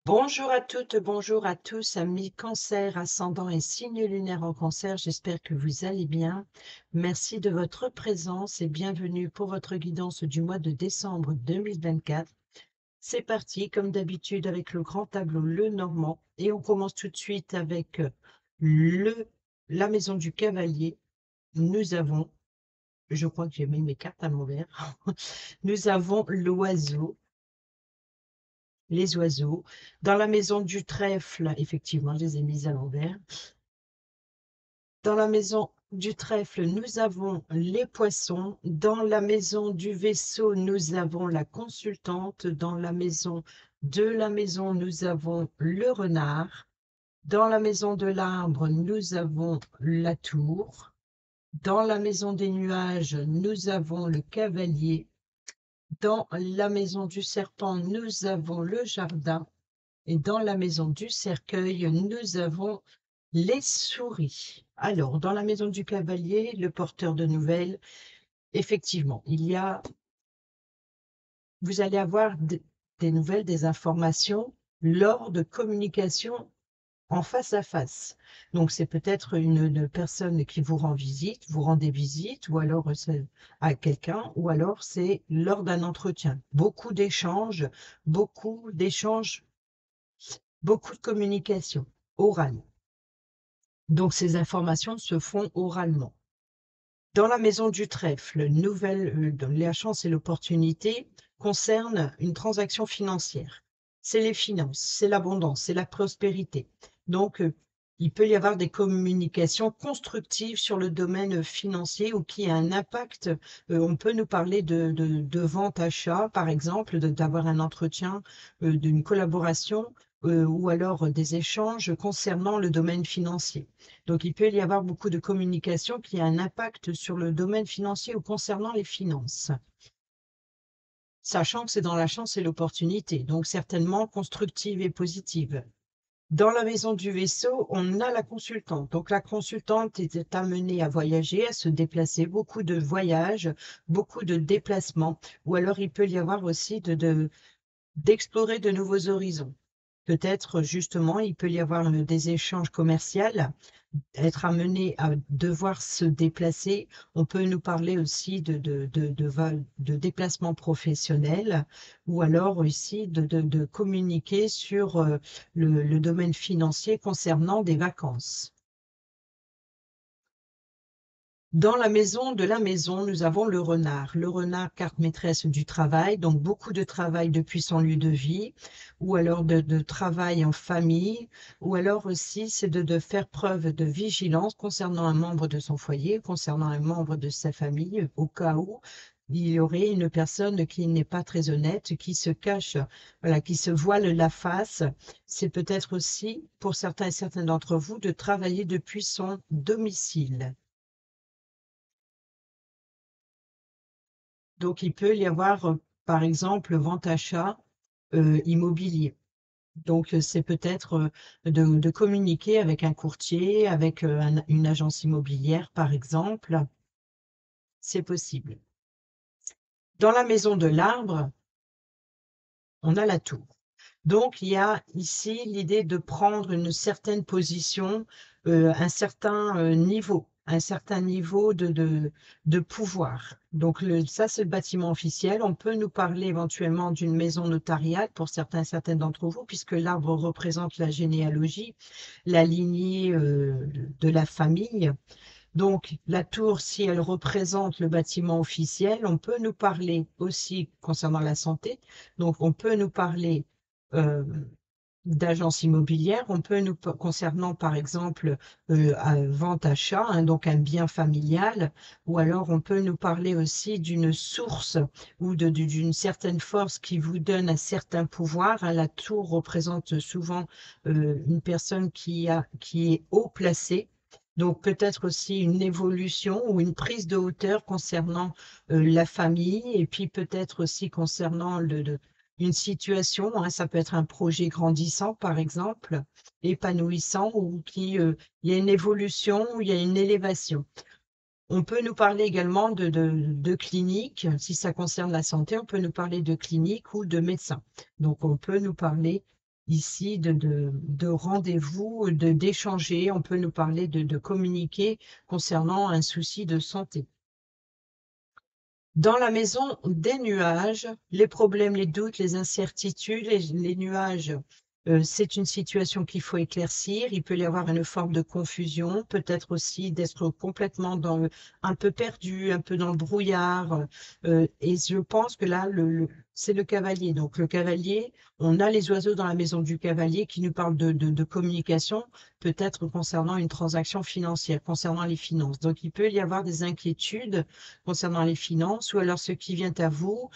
Bonjour à toutes, bonjour à tous, amis Cancer, ascendant et signe lunaire en Cancer. J'espère que vous allez bien. Merci de votre présence et bienvenue pour votre guidance du mois de décembre 2024. C'est parti, comme d'habitude, avec le grand tableau Le Normand. Et on commence tout de suite avec le, la maison du cavalier. Nous avons, je crois que j'ai mis mes cartes à l'envers. Nous avons l'oiseau. Les oiseaux. Dans la maison du trèfle, effectivement, je les ai mises à l'envers. Dans la maison du trèfle, nous avons les poissons. Dans la maison du vaisseau, nous avons la consultante. Dans la maison de la maison, nous avons le renard. Dans la maison de l'arbre, nous avons la tour. Dans la maison des nuages, nous avons le cavalier. Dans la maison du serpent, nous avons le jardin. Et dans la maison du cercueil, nous avons les souris. Alors, dans la maison du cavalier, le porteur de nouvelles, effectivement, vous allez avoir des nouvelles, des informations lors de communication en face à face. Donc, c'est peut-être une personne qui vous rend visite, vous rendez visite, ou alors c'est à quelqu'un, ou alors c'est lors d'un entretien. Beaucoup d'échanges, beaucoup de communication orale. Donc, ces informations se font oralement. Dans la maison du trèfle, la chance et l'opportunité concernent une transaction financière. C'est les finances, c'est l'abondance, c'est la prospérité. Donc, il peut y avoir des communications constructives sur le domaine financier ou qui a un impact. On peut nous parler de vente-achat, par exemple, d'avoir un entretien, d'une collaboration ou alors des échanges concernant le domaine financier. Donc, il peut y avoir beaucoup de communication qui a un impact sur le domaine financier ou concernant les finances, sachant que c'est dans la chance et l'opportunité, donc certainement constructive et positive. Dans la maison du vaisseau, on a la consultante. Donc, la consultante est amenée à voyager, à se déplacer, beaucoup de voyages, beaucoup de déplacements. Ou alors, il peut y avoir aussi d'explorer de nouveaux horizons. Peut-être, justement, il peut y avoir des échanges commerciaux, être amené à devoir se déplacer. On peut nous parler aussi de déplacement professionnel ou alors aussi de communiquer sur le domaine financier concernant des vacances. Dans la maison de la maison, nous avons le renard. Le renard, carte maîtresse du travail, donc beaucoup de travail depuis son lieu de vie, ou alors de travail en famille, ou alors aussi c'est de faire preuve de vigilance concernant un membre de son foyer, concernant un membre de sa famille, au cas où il y aurait une personne qui n'est pas très honnête, qui se cache, voilà, qui se voile la face. C'est peut-être aussi, pour certains et certaines d'entre vous, de travailler depuis son domicile. Donc, il peut y avoir, par exemple, vente-achat immobilier. Donc, c'est peut-être de communiquer avec un courtier, avec une agence immobilière, par exemple. C'est possible. Dans la maison de l'arbre, on a la tour. Donc, il y a ici l'idée de prendre une certaine position, un certain niveau de pouvoir. Donc, ça, c'est le bâtiment officiel. On peut nous parler éventuellement d'une maison notariale pour certains et certaines d'entre vous, puisque l'arbre représente la généalogie, la lignée de la famille. Donc, la tour, si elle représente le bâtiment officiel, on peut nous parler aussi concernant la santé. Donc, on peut nous parler euh, d'agence immobilière, on peut concernant par exemple vente-achat, hein, donc un bien familial, ou alors on peut nous parler aussi d'une source ou d'une certaine force qui vous donne un certain pouvoir, hein. La tour représente souvent une personne qui est haut placée. Donc peut-être aussi une évolution ou une prise de hauteur concernant la famille et puis peut-être aussi concernant une situation, hein, ça peut être un projet grandissant par exemple, épanouissant ou il y a une évolution, ou il y a une élévation. On peut nous parler également de clinique, si ça concerne la santé, on peut nous parler de clinique ou de médecin. Donc on peut nous parler ici de rendez-vous, d'échanger. On peut nous parler de communiquer concernant un souci de santé. Dans la maison des nuages, les problèmes, les doutes, les incertitudes, les nuages, c'est une situation qu'il faut éclaircir. Il peut y avoir une forme de confusion, peut-être aussi d'être complètement un peu perdu, un peu dans le brouillard. Et je pense que là, c'est le cavalier. Donc le cavalier, on a les oiseaux dans la maison du cavalier qui nous parlent de communication, peut-être concernant une transaction financière, concernant les finances. Donc il peut y avoir des inquiétudes concernant les finances, ou alors ce qui vient à vous,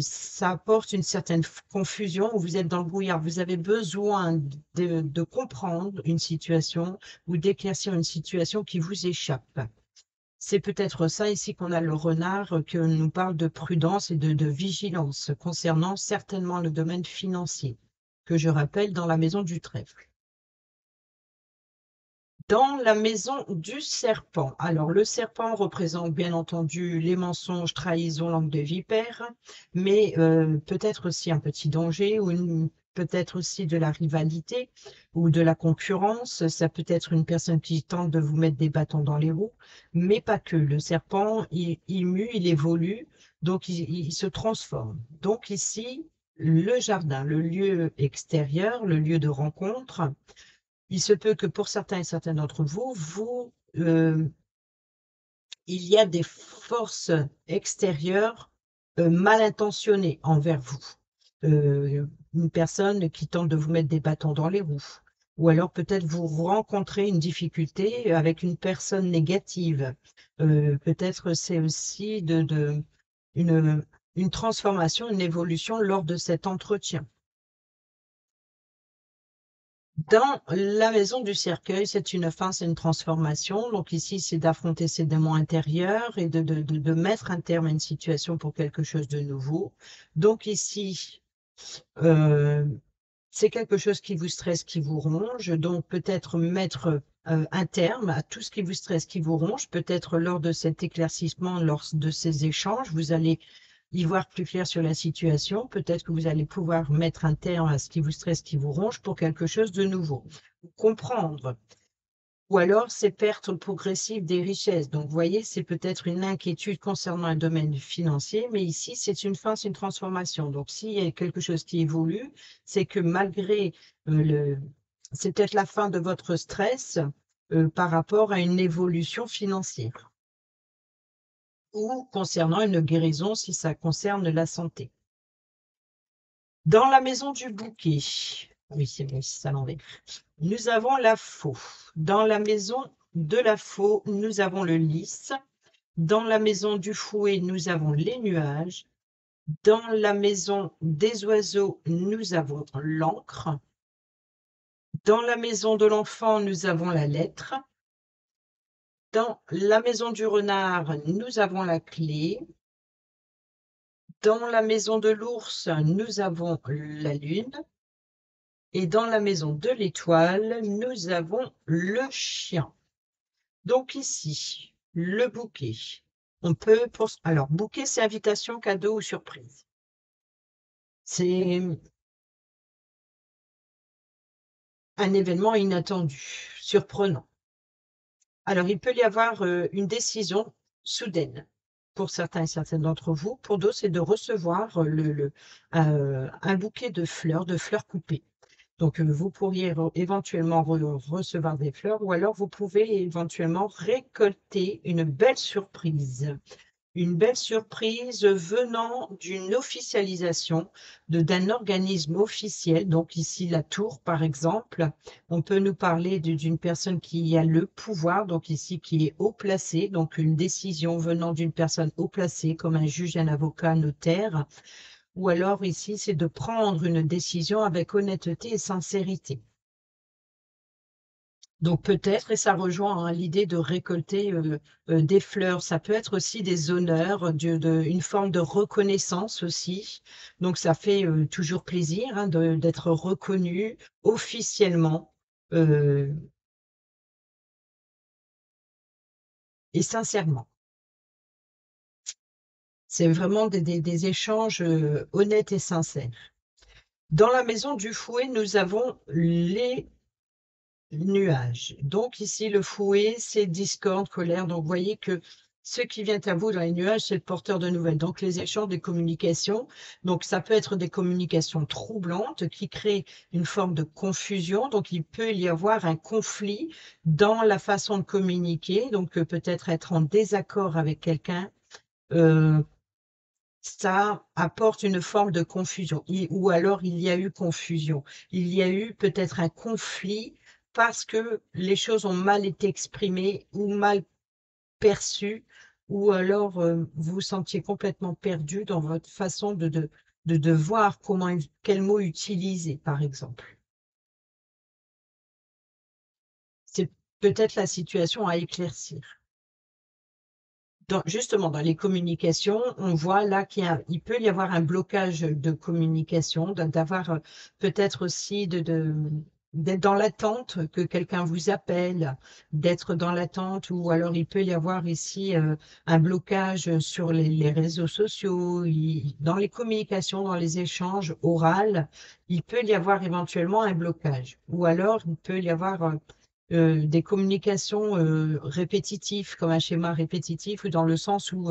ça apporte une certaine confusion, où vous êtes dans le brouillard, vous avez besoin de comprendre une situation ou d'éclaircir une situation qui vous échappe. C'est peut-être ça ici qu'on a le renard que nous parle de prudence et de vigilance concernant certainement le domaine financier, que je rappelle dans la maison du trèfle. Dans la maison du serpent. Alors, le serpent représente bien entendu les mensonges, trahisons, langue de vipère, mais peut-être aussi un petit danger ou peut-être aussi de la rivalité ou de la concurrence. Ça peut être une personne qui tente de vous mettre des bâtons dans les roues, mais pas que. Le serpent, il mue, il évolue, donc il se transforme. Donc ici, le jardin, le lieu extérieur, le lieu de rencontre, il se peut que pour certains et certaines d'entre vous, il y a des forces extérieures mal intentionnées envers vous. Une personne qui tente de vous mettre des bâtons dans les roues. Ou alors peut-être vous rencontrez une difficulté avec une personne négative. Peut-être c'est aussi une transformation, une évolution lors de cet entretien. Dans la maison du cercueil, c'est une fin, c'est une transformation. Donc ici, c'est d'affronter ses démons intérieurs et de mettre un terme à une situation pour quelque chose de nouveau. Donc ici, euh, c'est quelque chose qui vous stresse, qui vous ronge. Donc peut-être mettre un terme à tout ce qui vous stresse, qui vous ronge. Peut-être lors de cet éclaircissement, lors de ces échanges, vous allez y voir plus clair sur la situation. Peut-être que vous allez pouvoir mettre un terme à ce qui vous stresse, qui vous ronge pour quelque chose de nouveau. Comprendre. Ou alors, ces pertes progressives des richesses. Donc, vous voyez, c'est peut-être une inquiétude concernant un domaine financier, mais ici, c'est une fin, c'est une transformation. Donc, s'il y a quelque chose qui évolue, c'est que malgré c'est peut-être la fin de votre stress par rapport à une évolution financière ou concernant une guérison si ça concerne la santé. Dans la maison du bouquet, oui, c'est bon, c'est ça l'envers, nous avons la faux. Dans la maison de la faux, nous avons le lys. Dans la maison du fouet, nous avons les nuages. Dans la maison des oiseaux, nous avons l'encre. Dans la maison de l'enfant, nous avons la lettre. Dans la maison du renard, nous avons la clé. Dans la maison de l'ours, nous avons la lune. Et dans la maison de l'étoile, nous avons le chien. Donc ici, le bouquet. On peut, alors, bouquet, c'est invitation, cadeau ou surprise. C'est un événement inattendu, surprenant. Alors, il peut y avoir une décision soudaine pour certains et certaines d'entre vous. Pour d'autres, c'est de recevoir un bouquet de fleurs coupées. Donc, vous pourriez éventuellement recevoir des fleurs ou alors vous pouvez éventuellement récolter une belle surprise. Une belle surprise venant d'une officialisation d'un organisme officiel. Donc ici, la tour, par exemple, on peut nous parler d'une personne qui a le pouvoir, donc ici, qui est haut placé, donc une décision venant d'une personne haut placée, comme un juge, un avocat, un notaire. Ou alors ici, c'est de prendre une décision avec honnêteté et sincérité. Donc peut-être, et ça rejoint l'idée de récolter des fleurs, ça peut être aussi des honneurs, une forme de reconnaissance aussi. Donc ça fait toujours plaisir hein, d'être reconnu officiellement euh, et sincèrement. C'est vraiment des échanges honnêtes et sincères. Dans la maison du fouet, nous avons les nuages. Donc ici, le fouet, c'est discorde, colère. Donc vous voyez que ce qui vient à vous dans les nuages, c'est le porteur de nouvelles. Donc les échanges, des communications. Donc ça peut être des communications troublantes qui créent une forme de confusion. Donc il peut y avoir un conflit dans la façon de communiquer. Donc peut-être être en désaccord avec quelqu'un. Euh, Ça apporte une forme de confusion. Ou alors il y a eu confusion. Il y a eu peut-être un conflit parce que les choses ont mal été exprimées ou mal perçues, ou alors vous vous sentiez complètement perdu dans votre façon de voir quel mot utiliser, par exemple. C'est peut-être la situation à éclaircir. Justement, dans les communications, on voit là il peut y avoir un blocage de communication, d'avoir peut-être aussi d'être dans l'attente que quelqu'un vous appelle, d'être dans l'attente, ou alors il peut y avoir ici un blocage sur les réseaux sociaux, dans les communications, dans les échanges oraux, il peut y avoir éventuellement un blocage, ou alors il peut y avoir des communications répétitives, comme un schéma répétitif, ou dans le sens où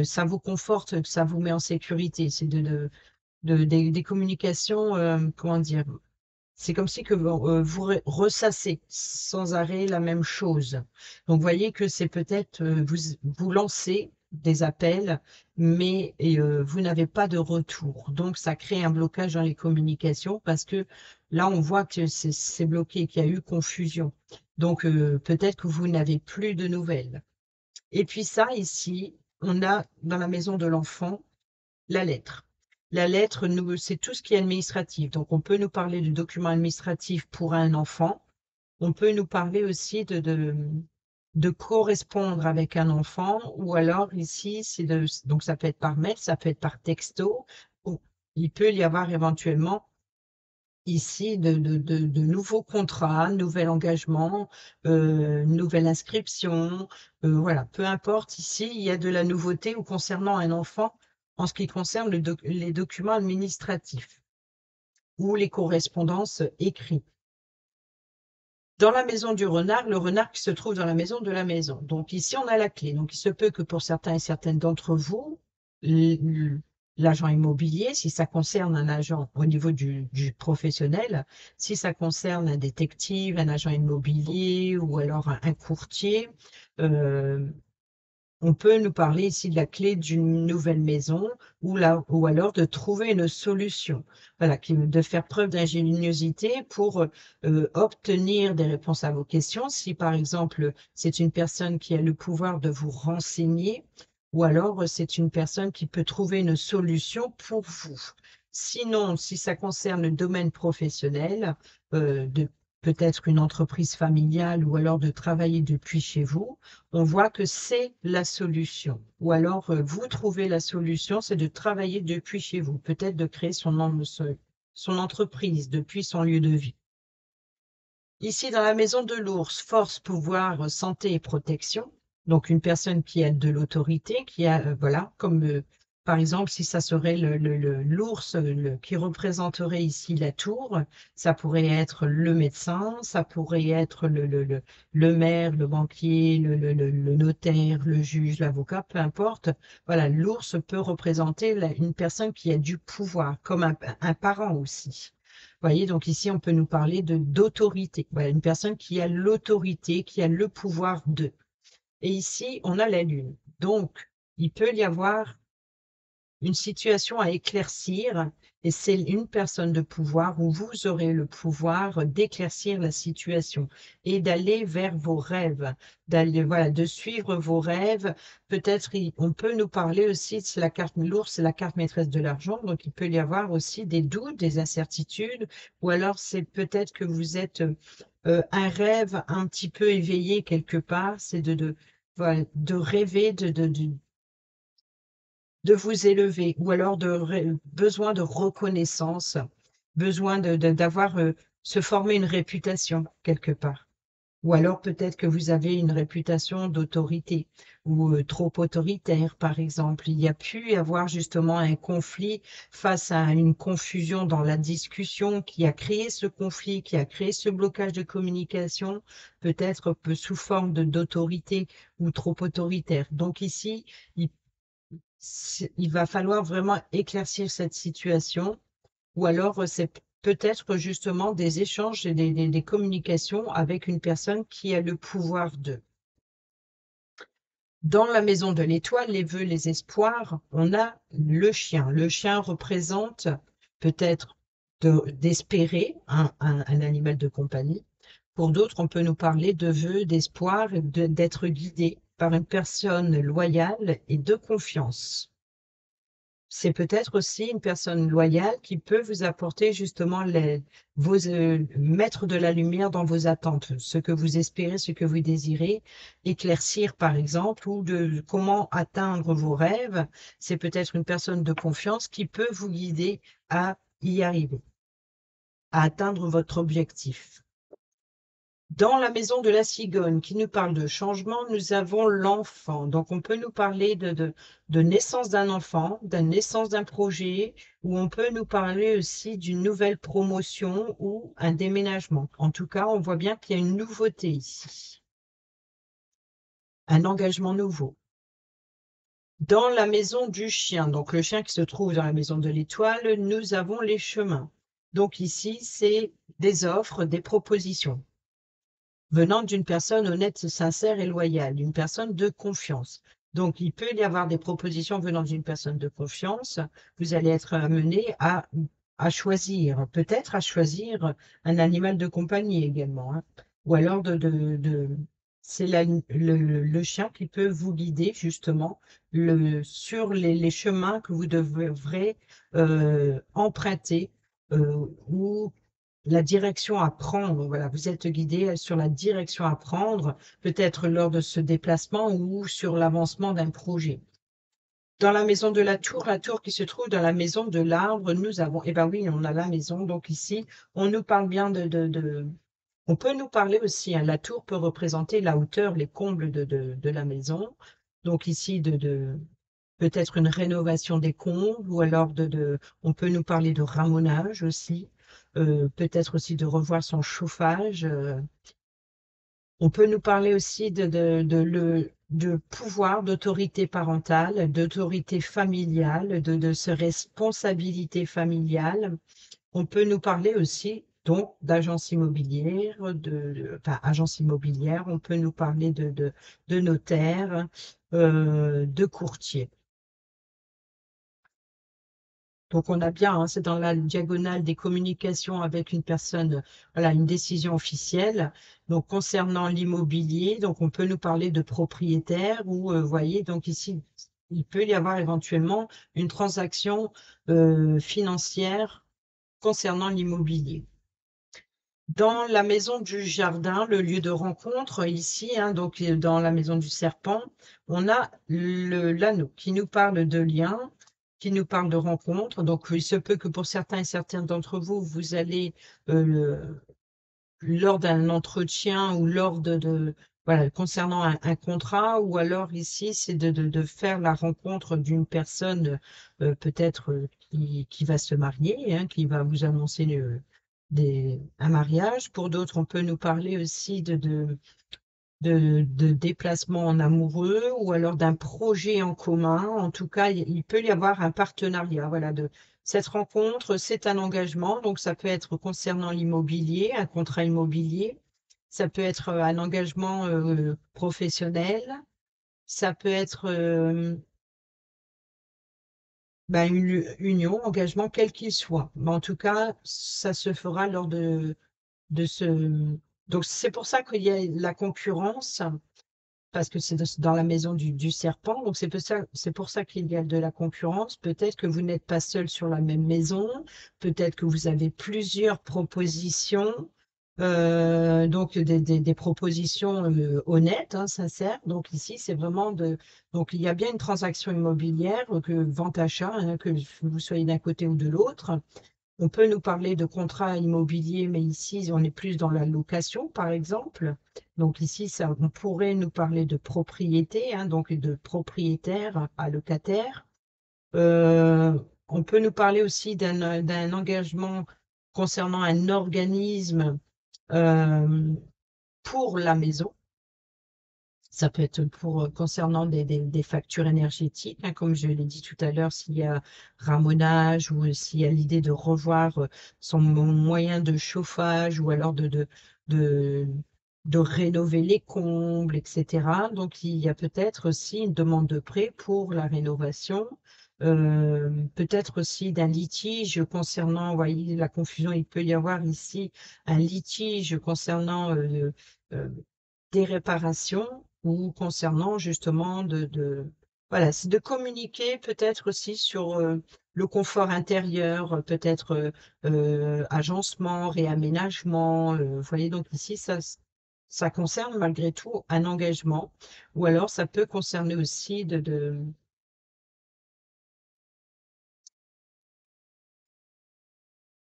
ça vous conforte, que ça vous met en sécurité. C'est des communications, comment dire, c'est comme si que vous ressassez sans arrêt la même chose. Donc, vous voyez que c'est peut-être, vous lancez des appels, mais vous n'avez pas de retour. Donc, ça crée un blocage dans les communications parce que là, on voit que c'est bloqué, qu'il y a eu confusion. Donc, peut-être que vous n'avez plus de nouvelles. Et puis ça, ici, on a dans la maison de l'enfant la lettre. La lettre, c'est tout ce qui est administratif. Donc, on peut nous parler de documents administratifs pour un enfant. On peut nous parler aussi de correspondre avec un enfant. Ou alors, ici, donc ça peut être par mail, ça peut être par texto. Ou il peut y avoir éventuellement ici de nouveaux contrats, nouvel engagement, nouvelle inscription. Voilà, peu importe, ici, il y a de la nouveauté ou concernant un enfant en ce qui concerne les documents administratifs ou les correspondances écrites. Dans la maison du renard, le renard qui se trouve dans la maison de la maison. Donc ici, on a la clé. Donc il se peut que pour certains et certaines d'entre vous, l'agent immobilier, si ça concerne un agent au niveau du professionnel, si ça concerne un détective, un agent immobilier ou alors un courtier, euh, on peut nous parler ici de la clé d'une nouvelle maison ou alors de trouver une solution. Voilà, de faire preuve d'ingéniosité pour obtenir des réponses à vos questions. Si par exemple, c'est une personne qui a le pouvoir de vous renseigner, ou alors c'est une personne qui peut trouver une solution pour vous. Sinon, si ça concerne le domaine professionnel, de peut-être une entreprise familiale ou alors de travailler depuis chez vous, on voit que c'est la solution. Ou alors, vous trouvez la solution, c'est de travailler depuis chez vous, peut-être de créer son entreprise depuis son lieu de vie. Ici, dans la maison de l'ours, force, pouvoir, santé et protection. Donc, une personne qui a de l'autorité, qui a, voilà, comme par exemple, si ça serait l'ours qui représenterait ici la tour, ça pourrait être le médecin, ça pourrait être le maire, le banquier, le notaire, le juge, l'avocat, peu importe. Voilà, l'ours peut représenter une personne qui a du pouvoir, comme un parent aussi. Vous voyez, donc ici, on peut nous parler d'autorité. Voilà, une personne qui a l'autorité, qui a le pouvoir de. Et ici, on a la Lune. Donc, il peut y avoir une situation à éclaircir et c'est une personne de pouvoir où vous aurez le pouvoir d'éclaircir la situation et d'aller vers vos rêves, d'aller, voilà, de suivre vos rêves. Peut-être, on peut nous parler aussi, c'est la carte l'ours, c'est la carte maîtresse de l'argent, donc il peut y avoir aussi des doutes, des incertitudes, ou alors c'est peut-être que vous êtes un rêve un petit peu éveillé quelque part, c'est voilà, de rêver, de vous élever ou alors besoin de reconnaissance, besoin d'avoir, se former une réputation quelque part. Ou alors peut-être que vous avez une réputation d'autorité ou trop autoritaire, par exemple. Il y a pu y avoir justement un conflit face à une confusion dans la discussion qui a créé ce conflit, qui a créé ce blocage de communication, peut-être sous forme d'autorité ou trop autoritaire. Donc ici, il, il va falloir vraiment éclaircir cette situation ou alors c'est peut-être justement des échanges et des communications avec une personne qui a le pouvoir de. Dans la maison de l'étoile, les vœux, les espoirs, on a le chien. Le chien représente peut-être d'espérer un animal de compagnie. Pour d'autres, on peut nous parler de vœux, d'espoir, d'être guidé par une personne loyale et de confiance. C'est peut-être aussi une personne loyale qui peut vous apporter justement mettre de la lumière dans vos attentes, ce que vous espérez, ce que vous désirez, éclaircir par exemple, ou de comment atteindre vos rêves. C'est peut-être une personne de confiance qui peut vous guider à y arriver, à atteindre votre objectif. Dans la maison de la cigogne qui nous parle de changement, nous avons l'enfant. Donc, on peut nous parler de naissance d'un enfant, de naissance d'un projet, ou on peut nous parler aussi d'une nouvelle promotion ou un déménagement. En tout cas, on voit bien qu'il y a une nouveauté ici, un engagement nouveau. Dans la maison du chien, donc le chien qui se trouve dans la maison de l'étoile, nous avons les chemins. Donc ici, c'est des offres, des propositions venant d'une personne honnête, sincère et loyale, d'une personne de confiance. Donc, il peut y avoir des propositions venant d'une personne de confiance. Vous allez être amené à choisir, peut-être à choisir un animal de compagnie également, hein. Ou alors c'est le chien qui peut vous guider justement sur les chemins que vous devrez emprunter ou la direction à prendre. Voilà, vous êtes guidé sur la direction à prendre, peut-être lors de ce déplacement ou sur l'avancement d'un projet. Dans la maison de la tour qui se trouve dans la maison de l'arbre, nous avons, eh ben oui, on a la maison. Donc ici, on nous parle bien on peut nous parler aussi, hein, la tour peut représenter la hauteur, les combles de la maison. Donc ici, peut-être une rénovation des combles, ou alors on peut nous parler de ramonage aussi, peut-être aussi de revoir son chauffage. On peut nous parler aussi de pouvoir, d'autorité parentale, d'autorité familiale, de ce responsabilité familiale. On peut nous parler aussi donc d'agence immobilière, enfin, agence immobilière, on peut nous parler de notaire, de courtier. Donc on a bien, hein, c'est dans la diagonale des communications avec une personne, voilà, une décision officielle. Donc concernant l'immobilier, donc on peut nous parler de propriétaire ou, voyez, donc ici, il peut y avoir éventuellement une transaction financière concernant l'immobilier. Dans la maison du jardin, le lieu de rencontre, ici, hein, donc dans la maison du serpent, on a l'anneau qui nous parle de lien, qui nous parle de rencontre. Donc, il se peut que pour certains et certaines d'entre vous, vous allez, lors d'un entretien ou lors voilà, concernant un contrat, ou alors ici, c'est de faire la rencontre d'une personne, peut-être qui va se marier, hein, qui va vous annoncer un mariage. Pour d'autres, on peut nous parler aussi de déplacement en amoureux ou alors d'un projet en commun. En tout cas, il peut y avoir un partenariat. Voilà, cette rencontre, c'est un engagement. Donc, ça peut être concernant l'immobilier, un contrat immobilier. Ça peut être un engagement professionnel. Ça peut être une union, engagement, quel qu'il soit. Mais en tout cas, ça se fera lors de ce. Donc, c'est pour ça qu'il y a la concurrence, parce que c'est dans la maison du serpent. Donc, c'est pour ça qu'il y a de la concurrence. Peut-être que vous n'êtes pas seul sur la même maison. Peut-être que vous avez plusieurs propositions. Donc, des propositions honnêtes, hein, sincères. Donc, ici, c'est vraiment donc, il y a bien une transaction immobilière, que vente-achat, hein, que vous soyez d'un côté ou de l'autre. On peut nous parler de contrat immobilier, mais ici, on est plus dans la location, par exemple. Donc ici, ça, on pourrait nous parler de propriété, hein, donc de propriétaire à locataire. Euh, on peut nous parler aussi d'un engagement concernant un organisme euh, pour la maison. Ça peut être pour concernant des factures énergétiques, hein, comme je l'ai dit tout à l'heure, s'il y a ramonage ou s'il y a l'idée de revoir son moyen de chauffage ou alors de, de rénover les combles, etc. Donc, il y a peut-être aussi une demande de prêt pour la rénovation. Peut-être aussi d'un litige concernant, vous voyez, la confusion, il peut y avoir ici un litige concernant euh, des réparations ou concernant justement voilà, c'est de communiquer peut-être aussi sur le confort intérieur, peut-être agencement, réaménagement. Vous voyez, donc ici, ça concerne malgré tout un engagement, ou alors ça peut concerner aussi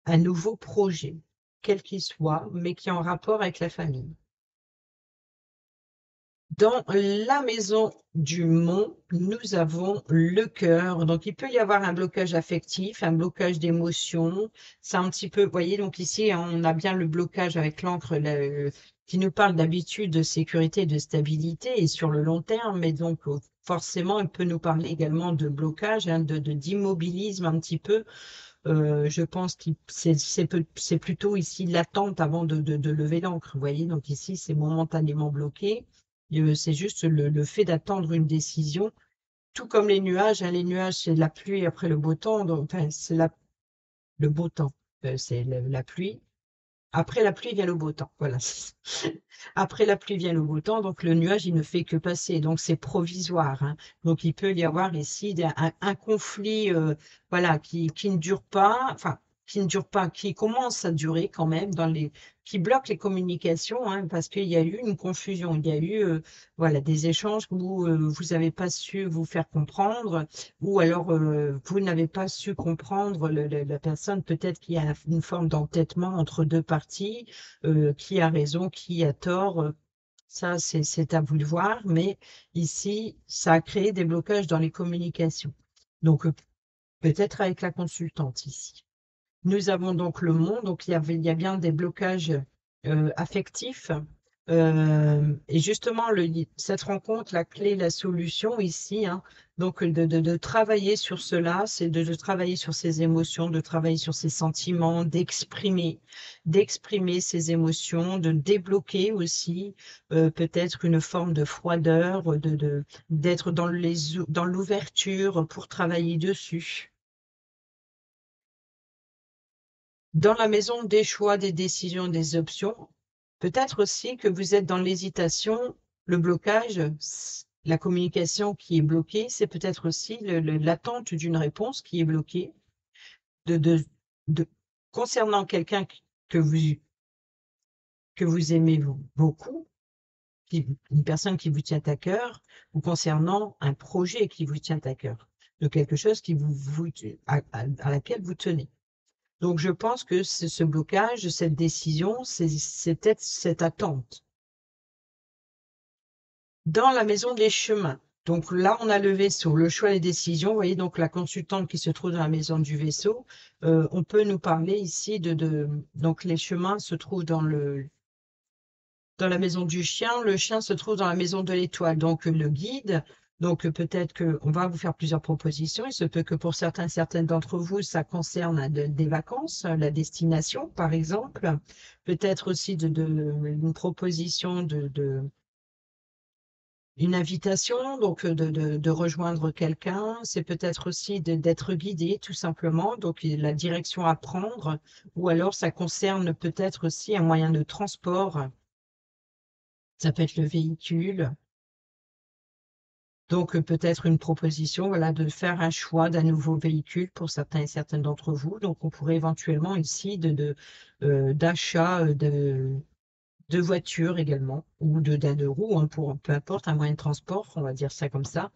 un nouveau projet, quel qu'il soit, mais qui est en rapport avec la famille. Dans la maison du Mont, nous avons le cœur. Donc, il peut y avoir un blocage affectif, un blocage d'émotion. C'est un petit peu, vous voyez, donc ici, on a bien le blocage avec l'encre qui nous parle d'habitude de sécurité, de stabilité et sur le long terme. Mais donc, forcément, il peut nous parler également de blocage, hein, d'immobilisme un petit peu. Je pense que c'est plutôt ici l'attente avant de lever l'ancre. Vous voyez, donc ici, c'est momentanément bloqué. C'est juste le fait d'attendre une décision, tout comme les nuages. Hein, les nuages, c'est la pluie après le beau temps. Donc, enfin, c'est le beau temps, c'est la pluie. Après la pluie vient le beau temps. Voilà. Après la pluie vient le beau temps, donc le nuage, il ne fait que passer. Donc c'est provisoire. Hein. Donc il peut y avoir ici un conflit voilà, qui ne dure pas, enfin, qui ne dure pas, qui commence à durer quand même, qui bloque les communications, hein, parce qu'il y a eu une confusion. Il y a eu voilà, des échanges où vous n'avez pas su vous faire comprendre, ou alors vous n'avez pas su comprendre la personne, peut-être qu'il y a une forme d'entêtement entre deux parties, qui a raison, qui a tort. Ça, c'est à vous de voir, mais ici, ça a créé des blocages dans les communications. Donc, peut-être avec la consultante ici. Nous avons donc le monde, donc il y a bien des blocages affectifs. Et justement, cette rencontre, la clé, la solution ici, hein, donc de travailler sur cela, c'est de travailler sur ses émotions, de travailler sur ses sentiments, d'exprimer ses émotions, de débloquer aussi peut-être une forme de froideur, d'être dans l'ouverture pour travailler dessus. Dans la maison des choix, des décisions, des options, peut-être aussi que vous êtes dans l'hésitation, le blocage, la communication qui est bloquée, c'est peut-être aussi l'attente d'une réponse qui est bloquée de, de, de, concernant quelqu'un que vous aimez beaucoup, une personne qui vous tient à cœur, ou concernant un projet qui vous tient à cœur, de quelque chose à laquelle vous tenez. Donc, je pense que ce blocage, cette décision, c'est peut-être cette attente. Dans la maison des chemins, donc là, on a le vaisseau, le choix des décisions. Vous voyez, donc la consultante qui se trouve dans la maison du vaisseau, on peut nous parler ici donc les chemins se trouvent dans la maison du chien, le chien se trouve dans la maison de l'étoile, donc le guide. Donc peut-être qu'on va vous faire plusieurs propositions. Il se peut que pour certaines d'entre vous, ça concerne des vacances, la destination, par exemple. Peut-être aussi une proposition une invitation, donc de rejoindre quelqu'un. C'est peut-être aussi d'être guidé, tout simplement. Donc la direction à prendre. Ou alors ça concerne peut-être aussi un moyen de transport. Ça peut être le véhicule. Donc, peut-être une proposition, voilà, de faire un choix d'un nouveau véhicule pour certains et certaines d'entre vous. Donc, on pourrait éventuellement ici d'achat de voitures également, ou d'un de roues, hein, pour peu importe, un moyen de transport, on va dire ça comme ça,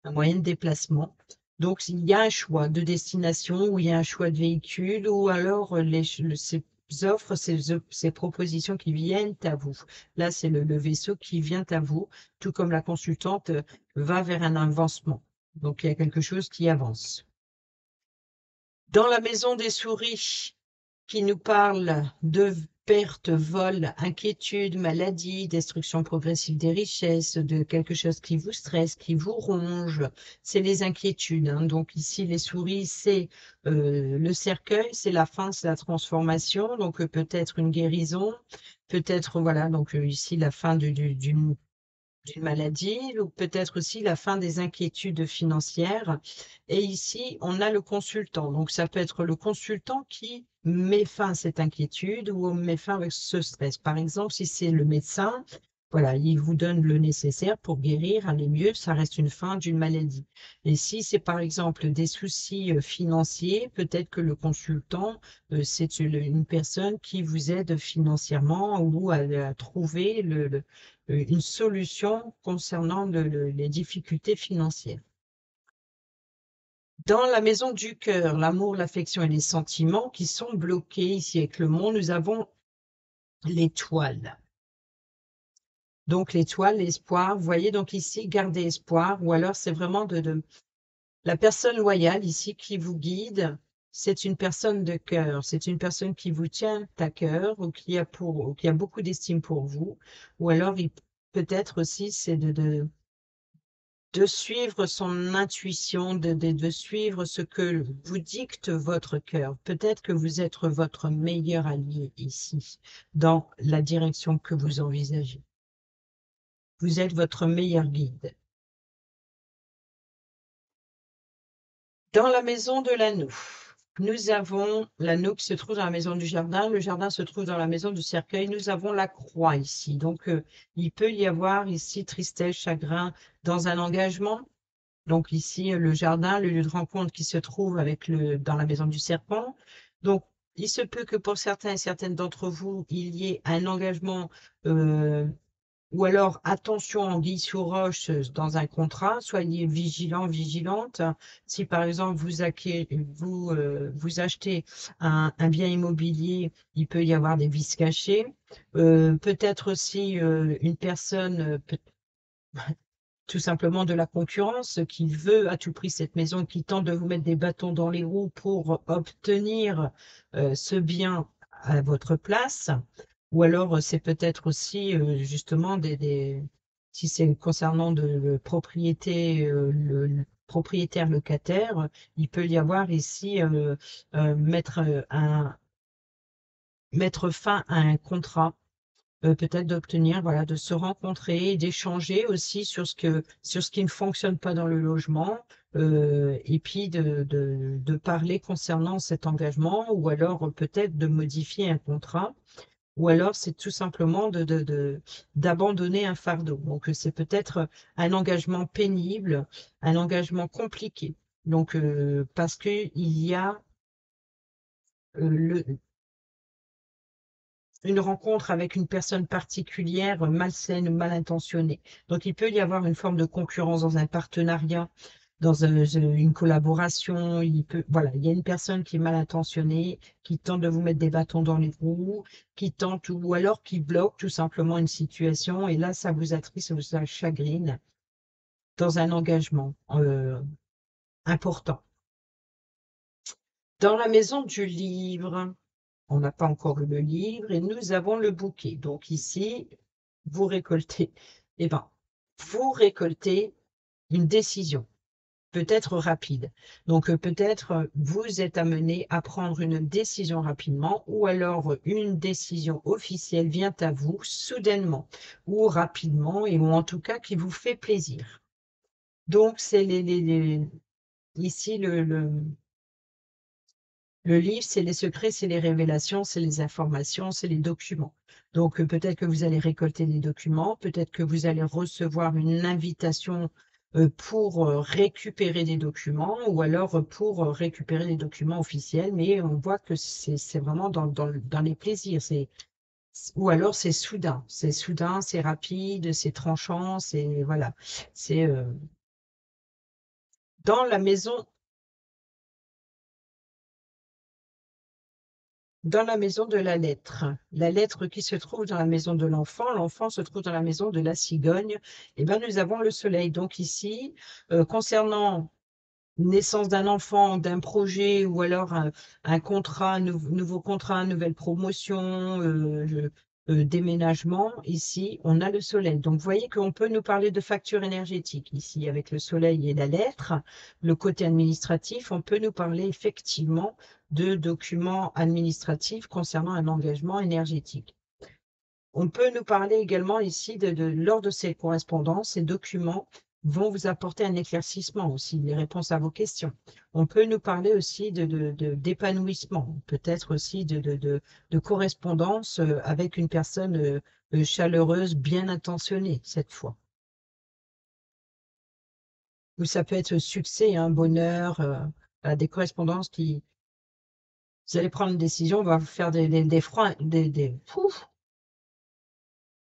un moyen de déplacement. Donc, il y a un choix de destination ou il y a un choix de véhicule ou alors ces offres, ces propositions qui viennent à vous. Là, c'est le vaisseau qui vient à vous, tout comme la consultante va vers un avancement. Donc, il y a quelque chose qui avance. Dans la maison des souris, qui nous parle de perte, vol, inquiétude, maladie, destruction progressive des richesses, de quelque chose qui vous stresse, qui vous ronge, c'est les inquiétudes, hein. Donc ici, les souris, c'est le cercueil, c'est la fin, c'est la transformation, donc peut-être une guérison, peut-être, voilà, donc ici, la fin d'une maladie, ou peut-être aussi la fin des inquiétudes financières. Et ici, on a le consultant. Donc, ça peut être le consultant qui met fin à cette inquiétude ou met fin avec ce stress. Par exemple, si c'est le médecin, voilà, il vous donne le nécessaire pour guérir, aller mieux, ça reste une fin d'une maladie. Et si c'est par exemple des soucis financiers, peut-être que le consultant, c'est une personne qui vous aide financièrement ou à trouver une solution concernant les difficultés financières. Dans la maison du cœur, l'amour, l'affection et les sentiments qui sont bloqués ici avec le monde, nous avons l'étoile. Donc l'étoile, l'espoir, vous voyez, donc ici, gardez espoir, ou alors c'est vraiment la personne loyale ici qui vous guide, c'est une personne de cœur, c'est une personne qui vous tient à cœur ou ou qui a beaucoup d'estime pour vous, ou alors peut-être aussi c'est de suivre son intuition, de suivre ce que vous dicte votre cœur. Peut-être que vous êtes votre meilleur allié ici, dans la direction que vous envisagez. Vous êtes votre meilleur guide. Dans la maison de l'anneau, nous avons l'anneau qui se trouve dans la maison du jardin. Le jardin se trouve dans la maison du cercueil. Nous avons la croix ici. Donc, il peut y avoir ici tristesse, chagrin dans un engagement. Donc ici, le jardin, le lieu de rencontre qui se trouve dans la maison du serpent. Donc, il se peut que pour certains et certaines d'entre vous, il y ait un engagement ou alors attention anguille sous roche dans un contrat. Soyez vigilant, vigilante. Si par exemple vous achetez un bien immobilier, il peut y avoir des vices cachés. Peut-être aussi une personne, tout simplement de la concurrence qui veut à tout prix cette maison, qui tente de vous mettre des bâtons dans les roues pour obtenir ce bien à votre place. Ou alors c'est peut-être aussi justement si c'est concernant de propriété, le propriétaire locataire, il peut y avoir ici mettre fin à un contrat, peut-être d'obtenir, voilà, de se rencontrer, d'échanger aussi sur ce qui ne fonctionne pas dans le logement, et puis de parler concernant cet engagement, ou alors peut-être de modifier un contrat, ou alors c'est tout simplement d'abandonner un fardeau. Donc c'est peut-être un engagement pénible, un engagement compliqué. Donc parce que il y a une rencontre avec une personne particulière, malsaine, mal intentionnée. Donc, il peut y avoir une forme de concurrence dans un partenariat, dans une collaboration. Voilà, il y a une personne qui est mal intentionnée, qui tente de vous mettre des bâtons dans les roues, qui tente ou alors qui bloque tout simplement une situation. Et là, ça vous attriste, ça vous chagrine dans un engagement important. Dans la maison du livre, on n'a pas encore eu le livre et nous avons le bouquet. Donc ici, vous récoltez, vous récoltez une décision, peut-être rapide. Donc peut-être vous êtes amené à prendre une décision rapidement ou alors une décision officielle vient à vous soudainement ou rapidement ou en tout cas qui vous fait plaisir. Donc c'est ici le livre, c'est les secrets, c'est les révélations, c'est les informations, c'est les documents. Donc peut-être que vous allez récolter des documents, peut-être que vous allez recevoir une invitation pour récupérer des documents ou alors pour récupérer des documents officiels, mais on voit que c'est vraiment dans les plaisirs. Ou alors c'est soudain, c'est rapide, c'est tranchant, c'est voilà. C'est Dans la maison de la lettre qui se trouve dans la maison de l'enfant, l'enfant se trouve dans la maison de la cigogne, et ben, nous avons le soleil. Donc ici, concernant naissance d'un enfant, d'un projet ou alors un contrat, un nouveau contrat, nouvelle promotion, déménagement, ici, on a le soleil. Donc, vous voyez qu'on peut nous parler de facture énergétique ici avec le soleil et la lettre. Le côté administratif, on peut nous parler effectivement de documents administratifs concernant un engagement énergétique. On peut nous parler également ici lors de ces correspondances, ces documents vont vous apporter un éclaircissement aussi, les réponses à vos questions. On peut nous parler aussi d'épanouissement, peut-être aussi de correspondance avec une personne chaleureuse, bien intentionnée cette fois. Ou ça peut être succès, un bonheur, des correspondances qui... Vous allez prendre une décision, on va vous faire des froids, pouf,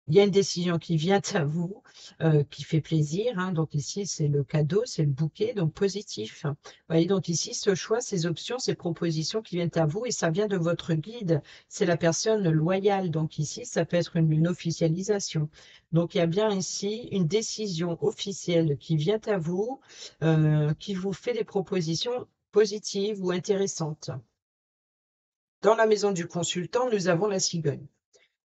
il y a une décision qui vient à vous, qui fait plaisir, hein. Donc ici, c'est le cadeau, c'est le bouquet, donc positif. Vous voyez, donc ici, ce choix, ces options, ces propositions qui viennent à vous, et ça vient de votre guide. C'est la personne loyale. Donc ici, ça peut être une officialisation. Donc il y a bien ici une décision officielle qui vient à vous, qui vous fait des propositions positives ou intéressantes. Dans la maison du consultant, nous avons la cigogne.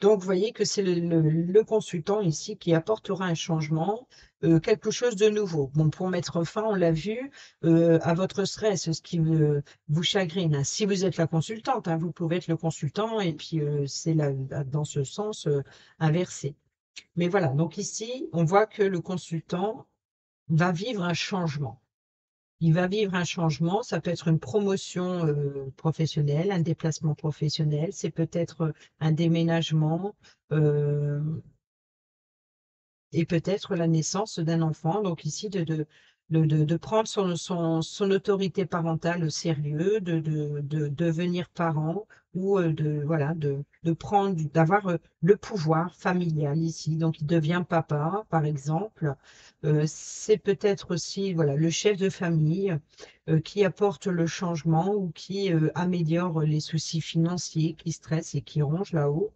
Donc, vous voyez que c'est le consultant ici qui apportera un changement, quelque chose de nouveau. Bon, pour mettre fin, on l'a vu, à votre stress, ce qui vous chagrine. Hein. Si vous êtes la consultante, hein, vous pouvez être le consultant et puis c'est dans ce sens inversé. Mais voilà, donc ici, on voit que le consultant va vivre un changement. Il va vivre un changement, ça peut être une promotion professionnelle, un déplacement professionnel, c'est peut-être un déménagement et peut-être la naissance d'un enfant. Donc ici, de prendre son autorité parentale au sérieux, de devenir parent ou voilà, d'avoir le pouvoir familial ici. Donc il devient papa, par exemple. C'est peut-être aussi voilà, le chef de famille qui apporte le changement ou qui améliore les soucis financiers qui stressent et qui rongent là-haut.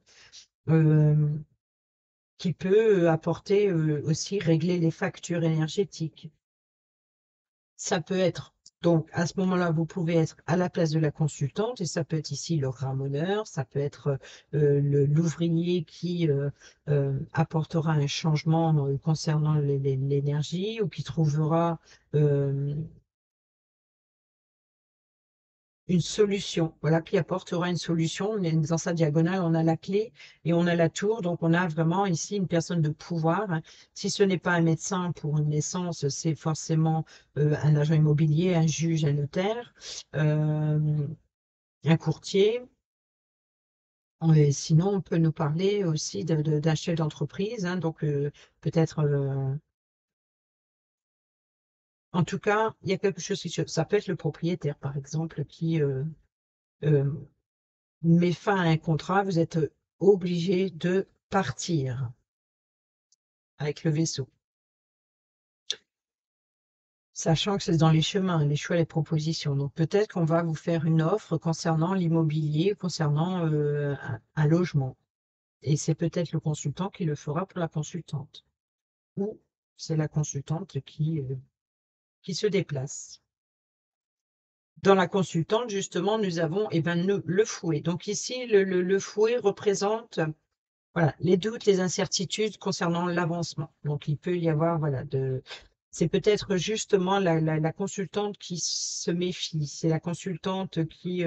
Qui peut apporter aussi régler les factures énergétiques. Ça peut être, donc à ce moment-là, vous pouvez être à la place de la consultante et ça peut être ici le ramoneur, ça peut être l'ouvrier qui apportera un changement concernant l'énergie ou qui trouvera une solution, voilà, qui apportera une solution. Dans sa diagonale, on a la clé et on a la tour, donc on a vraiment ici une personne de pouvoir. Hein. Si ce n'est pas un médecin pour une naissance, c'est forcément un agent immobilier, un juge, un notaire, un courtier. Et sinon, on peut nous parler aussi d'un chef d'entreprise, hein, donc peut-être... en tout cas, il y a quelque chose ça peut être le propriétaire, par exemple, qui euh, met fin à un contrat, vous êtes obligé de partir avec le vaisseau. Sachant que c'est dans les chemins, les choix, les propositions. Donc peut-être qu'on va vous faire une offre concernant l'immobilier, concernant un logement. Et c'est peut-être le consultant qui le fera pour la consultante. Ou c'est la consultante qui se déplace. Dans la consultante, justement, nous avons le fouet. Donc ici, le fouet représente voilà, les doutes, les incertitudes concernant l'avancement. Donc, il peut y avoir, voilà, c'est peut-être justement la consultante qui se méfie. C'est la consultante qui,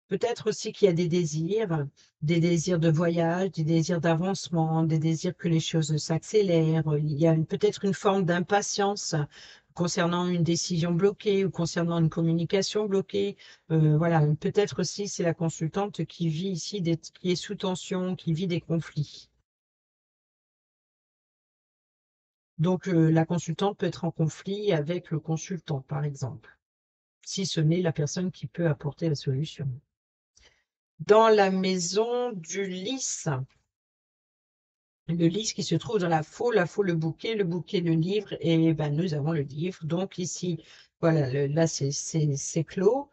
peut-être aussi qui a des désirs de voyage, des désirs d'avancement, des désirs que les choses s'accélèrent. Il y a peut-être une forme d'impatience concernant une décision bloquée ou concernant une communication bloquée. Voilà, peut-être aussi c'est la consultante qui vit ici, qui est sous tension, qui vit des conflits. Donc la consultante peut être en conflit avec le consultant, par exemple, si ce n'est la personne qui peut apporter la solution. Dans la maison du lys, le livre qui se trouve dans la faux le bouquet, le livre, et ben, nous avons le livre. Donc ici, voilà, là c'est clos.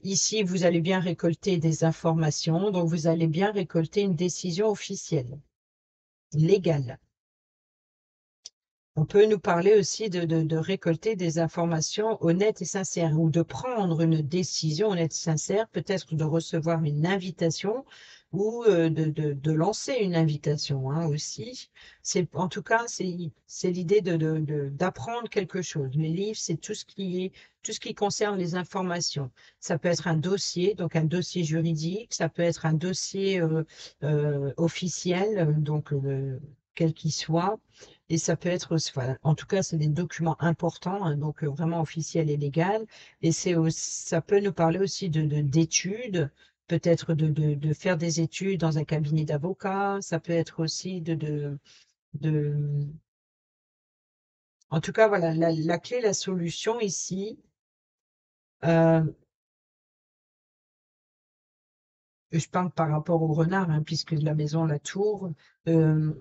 Ici, vous allez bien récolter des informations, donc vous allez bien récolter une décision officielle, légale. On peut nous parler aussi de récolter des informations honnêtes et sincères, ou de prendre une décision honnête et sincère, peut-être de recevoir une invitation, ou de lancer une invitation hein, aussi. En tout cas, c'est l'idée d'apprendre quelque chose. Les livres, c'est tout ce qui concerne les informations. Ça peut être un dossier, donc un dossier juridique, ça peut être un dossier officiel, donc quel qu'il soit. Et ça peut être, voilà, en tout cas, c'est des documents importants, hein, donc vraiment officiels et légaux. Et ça peut nous parler aussi d'études, peut-être de faire des études dans un cabinet d'avocat. Ça peut être aussi de... En tout cas, voilà, la clé, la solution ici, euh, je parle par rapport au renard, hein, puisque la maison, la tour, euh,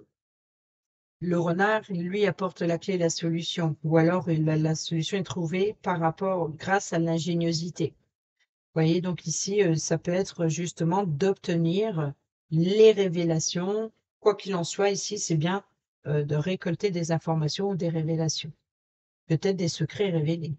le renard, lui, apporte la clé, la solution, ou alors la solution est trouvée grâce à l'ingéniosité. Vous voyez, donc ici, ça peut être justement d'obtenir les révélations. Quoi qu'il en soit, ici, c'est bien de récolter des informations ou des révélations, peut-être des secrets révélés.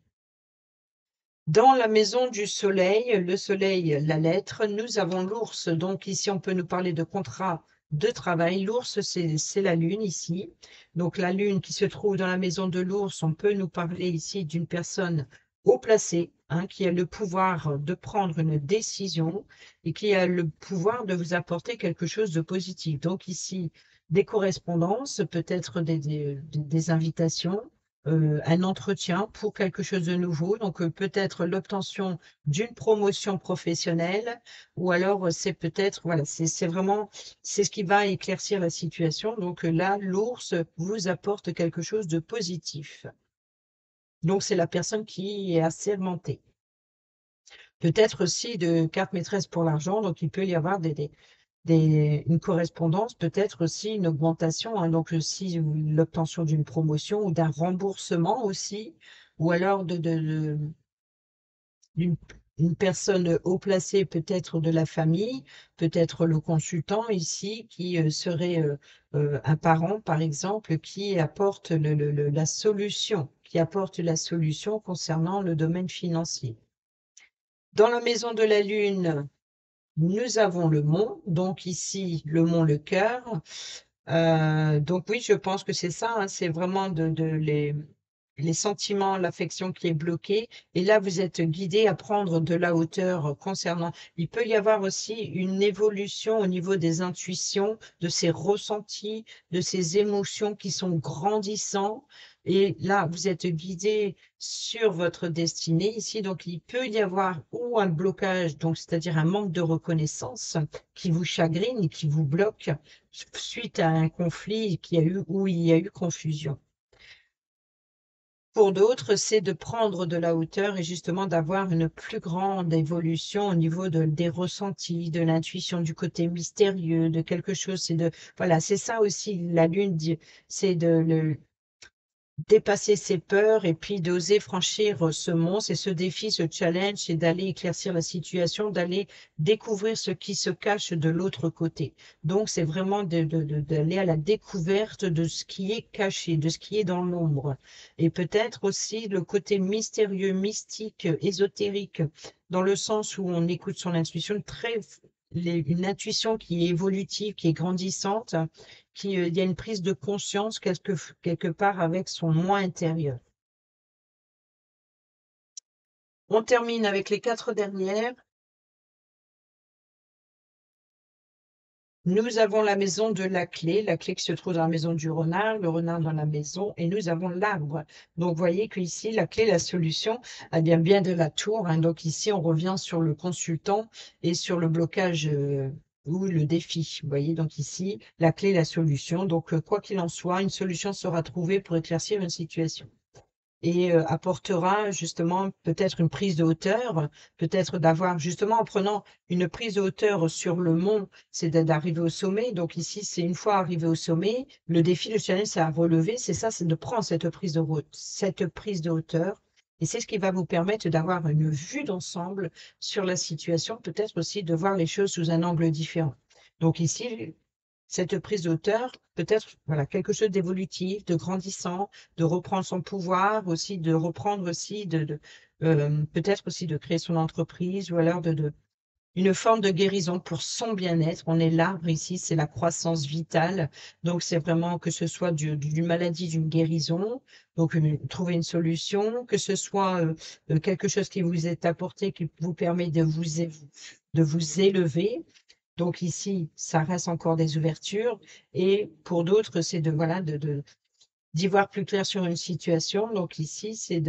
Dans la maison du soleil, le soleil, la lettre, nous avons l'ours. Donc ici, on peut nous parler de contrat de travail. L'ours, c'est la lune ici. Donc la lune qui se trouve dans la maison de l'ours, on peut nous parler ici d'une personne haut placée, hein, qui a le pouvoir de prendre une décision et qui a le pouvoir de vous apporter quelque chose de positif. Donc ici, des correspondances, peut-être des invitations, un entretien pour quelque chose de nouveau, donc peut-être l'obtention d'une promotion professionnelle, ou alors c'est peut-être, voilà, c'est vraiment, c'est ce qui va éclaircir la situation. Donc là, l'ours vous apporte quelque chose de positif. Donc c'est la personne qui est assermentée. Peut-être aussi de carte maîtresse pour l'argent, donc il peut y avoir une correspondance, peut-être aussi une augmentation, hein, donc aussi l'obtention d'une promotion ou d'un remboursement aussi, ou alors d'une une personne haut placée, peut-être de la famille, peut-être le consultant ici, qui serait un parent, par exemple, qui apporte la solution, concernant le domaine financier. Dans la maison de la Lune, nous avons le mont, donc ici, le mont, le cœur. Donc oui, je pense que c'est ça, hein, c'est vraiment les sentiments, l'affection qui est bloquée. Et là, vous êtes guidé à prendre de la hauteur concernant. Il peut y avoir aussi une évolution au niveau des intuitions, de ces ressentis, de ces émotions qui sont grandissants. Et là, vous êtes guidé sur votre destinée ici. Donc, il peut y avoir ou un blocage, donc c'est-à-dire un manque de reconnaissance qui vous chagrine, qui vous bloque suite à un conflit où il y a eu confusion. Pour d'autres, c'est de prendre de la hauteur et justement d'avoir une plus grande évolution au niveau des ressentis, de l'intuition, du côté mystérieux, de quelque chose. Voilà, c'est ça aussi, la lune, c'est dépasser ses peurs et puis d'oser franchir ce monstre et ce défi, ce challenge, et d'aller éclaircir la situation, d'aller découvrir ce qui se cache de l'autre côté. Donc, c'est vraiment d'aller à la découverte de ce qui est caché, de ce qui est dans l'ombre. Et peut-être aussi le côté mystérieux, mystique, ésotérique, dans le sens où on écoute son intuition, une intuition qui est évolutive, qui est grandissante, il y a une prise de conscience quelque part avec son moi intérieur. On termine avec les 4 dernières. Nous avons la maison de la clé qui se trouve dans la maison du renard, le renard dans la maison, et nous avons l'arbre. Donc, vous voyez qu'ici, la clé, la solution, elle vient bien de la tour, hein. Donc ici, on revient sur le consultant et sur le blocage ou le défi. Vous voyez, donc ici, la clé, la solution. Donc, quoi qu'il en soit, une solution sera trouvée pour éclaircir une situation. et apportera justement peut-être une prise de hauteur, peut-être d'avoir justement en prenant une prise de hauteur sur le mont, c'est d'arriver au sommet. Donc ici, c'est une fois arrivé au sommet, le défi, le challenge, c'est à relever, c'est ça, c'est de prendre cette prise de hauteur. Et c'est ce qui va vous permettre d'avoir une vue d'ensemble sur la situation, peut-être aussi de voir les choses sous un angle différent. Donc ici, cette prise de hauteur, peut-être voilà, quelque chose d'évolutif, de grandissant, de reprendre son pouvoir, aussi de reprendre aussi, peut-être aussi de créer son entreprise, ou alors une forme de guérison pour son bien-être. On est l'arbre ici, c'est la croissance vitale. Donc, c'est vraiment que ce soit d'une maladie, d'une guérison, donc trouver une solution, que ce soit quelque chose qui vous est apporté, qui vous permet de vous élever. Donc ici, ça reste encore des ouvertures. Et pour d'autres, c'est voilà, d'y voir plus clair sur une situation. Donc ici, c'est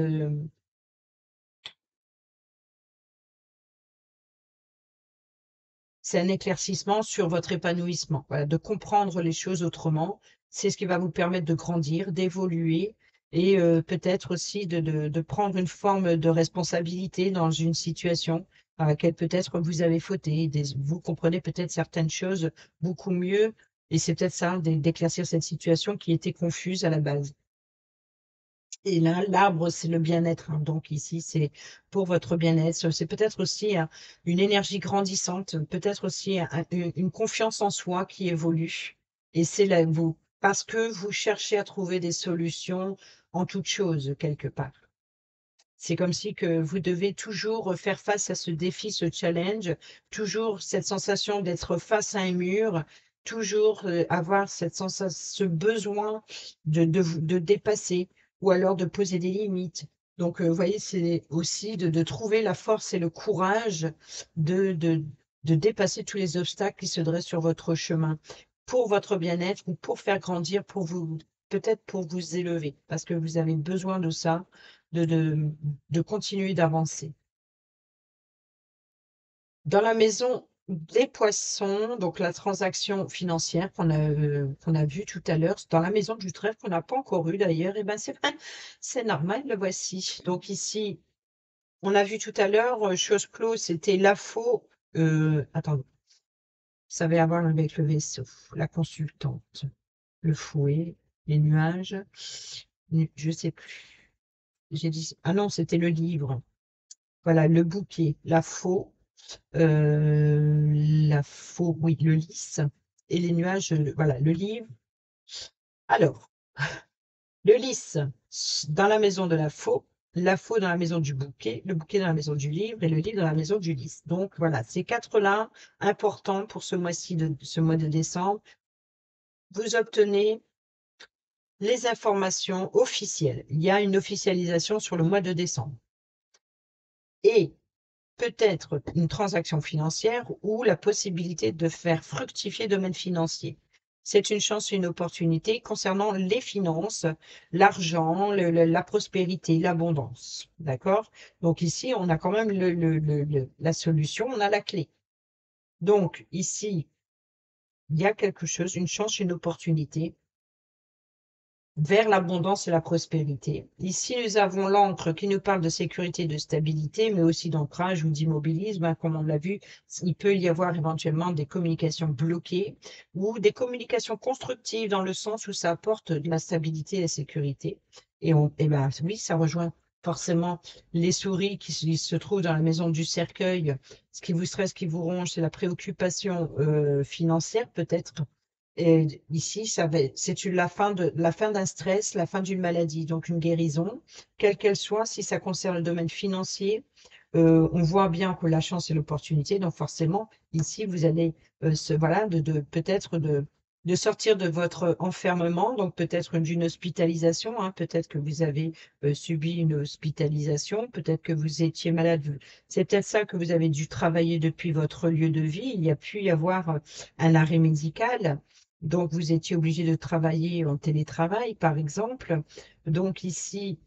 un éclaircissement sur votre épanouissement, voilà, de comprendre les choses autrement. C'est ce qui va vous permettre de grandir, d'évoluer et peut-être aussi de prendre une forme de responsabilité dans une situation à laquelle peut-être vous avez fauté. Vous comprenez peut-être certaines choses beaucoup mieux et c'est peut-être ça, d'éclaircir cette situation qui était confuse à la base. Et là, l'arbre, c'est le bien-être, hein. Donc ici, c'est pour votre bien-être. C'est peut-être aussi une énergie grandissante, peut-être aussi une confiance en soi qui évolue. Et c'est là vous, parce que vous cherchez à trouver des solutions en toute chose, quelque part. C'est comme si que vous devez toujours faire face à ce défi, ce challenge, toujours cette sensation d'être face à un mur, toujours avoir cette sensation, ce besoin de dépasser ou alors de poser des limites. Donc, vous voyez, c'est aussi de trouver la force et le courage de, de, de dépasser tous les obstacles qui se dressent sur votre chemin pour votre bien-être ou pour faire grandir, pour vous, peut-être pour vous élever, parce que vous avez besoin de ça de, de, de continuer d'avancer. Dans la maison des poissons, donc la transaction financière qu'on a vue tout à l'heure, dans la maison du trèfle qu'on n'a pas encore eu d'ailleurs, et ben c'est normal, le voici. Donc ici, on a vu tout à l'heure, chose close, c'était la faux. Attendez, ça va avoir avec le vaisseau, la consultante, le fouet, les nuages, je sais plus. J'ai dit, ah non, c'était le livre. Voilà, le bouquet, la faux, oui, le lys et les nuages, voilà, le livre. Alors, le lys dans la maison de la faux dans la maison du bouquet, le bouquet dans la maison du livre et le livre dans la maison du lys. Donc voilà, ces quatre-là, importants pour ce mois-ci, ce mois de décembre. Vous obtenez les informations officielles. Il y a une officialisation sur le mois de décembre. Et peut-être une transaction financière ou la possibilité de faire fructifier le domaine financier. C'est une chance, une opportunité concernant les finances, l'argent, la prospérité, l'abondance. D'accord? Donc ici, on a quand même la solution, on a la clé. Donc ici, il y a quelque chose, une chance, une opportunité vers l'abondance et la prospérité. Ici, nous avons l'encre qui nous parle de sécurité, de stabilité, mais aussi d'ancrage ou d'immobilisme, hein. Comme on l'a vu, il peut y avoir éventuellement des communications bloquées ou des communications constructives dans le sens où ça apporte de la stabilité et la sécurité. Et ben, oui, ça rejoint forcément les souris qui se trouvent dans la maison du cercueil. Ce qui vous stresse, ce qui vous ronge, c'est la préoccupation financière peut-être. Et ici, c'est la fin d'un stress, la fin d'une maladie, donc une guérison, quelle qu'elle soit, si ça concerne le domaine financier, on voit bien que la chance et l'opportunité, donc forcément, ici, vous allez voilà, peut-être de sortir de votre enfermement, donc peut-être d'une hospitalisation, hein, peut-être que vous avez subi une hospitalisation, peut-être que vous étiez malade, c'est peut-être ça que vous avez dû travailler depuis votre lieu de vie, il y a pu y avoir un arrêt médical. Donc, vous étiez obligé de travailler en télétravail, par exemple. Donc, ici,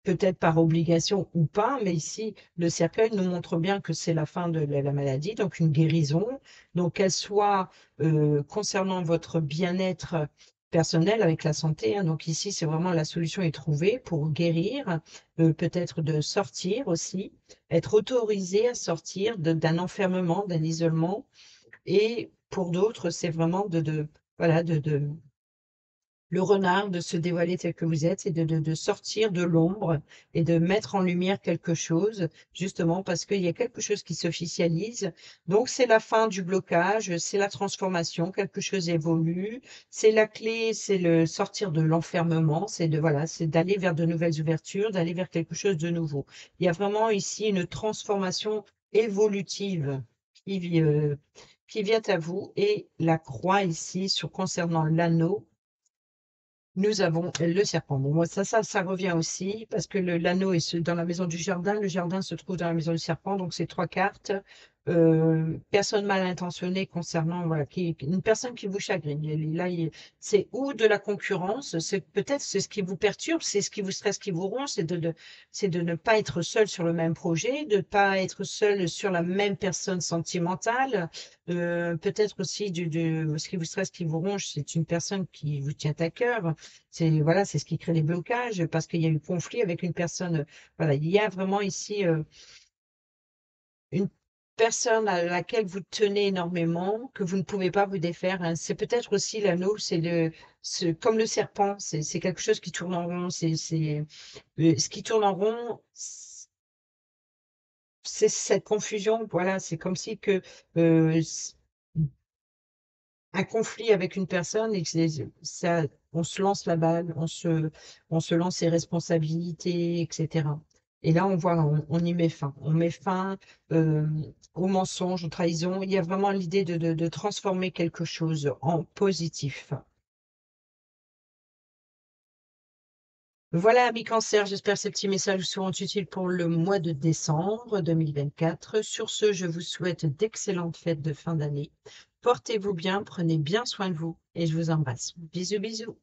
peut-être par obligation ou pas, mais ici, le cercueil nous montre bien que c'est la fin de la maladie, donc une guérison. Donc, qu'elle soit concernant votre bien-être personnel avec la santé, hein. Donc ici, c'est vraiment la solution est trouvée pour guérir, peut-être de sortir aussi, être autorisé à sortir d'un enfermement, d'un isolement. Et pour d'autres, c'est vraiment voilà, le renard, de se dévoiler tel que vous êtes, c'est de sortir de l'ombre et de mettre en lumière quelque chose, justement parce qu'il y a quelque chose qui s'officialise. Donc, c'est la fin du blocage, c'est la transformation, quelque chose évolue. C'est la clé, c'est le sortir de l'enfermement, voilà, c'est d'aller vers de nouvelles ouvertures, d'aller vers quelque chose de nouveau. Il y a vraiment ici une transformation évolutive qui, euh, qui vient à vous, et la croix ici concernant l'anneau. Nous avons le serpent. Bon, moi, ça revient aussi, parce que l'anneau est dans la maison du jardin. Le jardin se trouve dans la maison du serpent, donc c'est 3 cartes. Personne mal intentionnée concernant, voilà, une personne qui vous chagrine. Là, c'est ou de la concurrence, peut-être c'est ce qui vous perturbe, c'est ce qui vous stresse, qui vous ronge, c'est de ne pas être seul sur le même projet, de ne pas être seul sur la même personne sentimentale. Peut-être aussi ce qui vous stresse, qui vous ronge, c'est une personne qui vous tient à cœur. Voilà, c'est ce qui crée les blocages, parce qu'il y a eu conflit avec une personne. Voilà, il y a vraiment ici une personne à laquelle vous tenez énormément, que vous ne pouvez pas vous défaire, hein. C'est peut-être aussi l'anneau, comme le serpent, c'est quelque chose qui tourne en rond. Ce qui tourne en rond, c'est cette confusion. Voilà, c'est comme si que euh, un conflit avec une personne, et que ça, on se lance la balle, on se lance ses responsabilités, etc. Et là, on voit, on y met fin. On met fin euh, aux mensonges, aux trahisons. Il y a vraiment l'idée de transformer quelque chose en positif. Voilà, amis Cancer, j'espère que ces petits messages vous seront utiles pour le mois de décembre 2024. Sur ce, je vous souhaite d'excellentes fêtes de fin d'année. Portez-vous bien, prenez bien soin de vous et je vous embrasse. Bisous, bisous.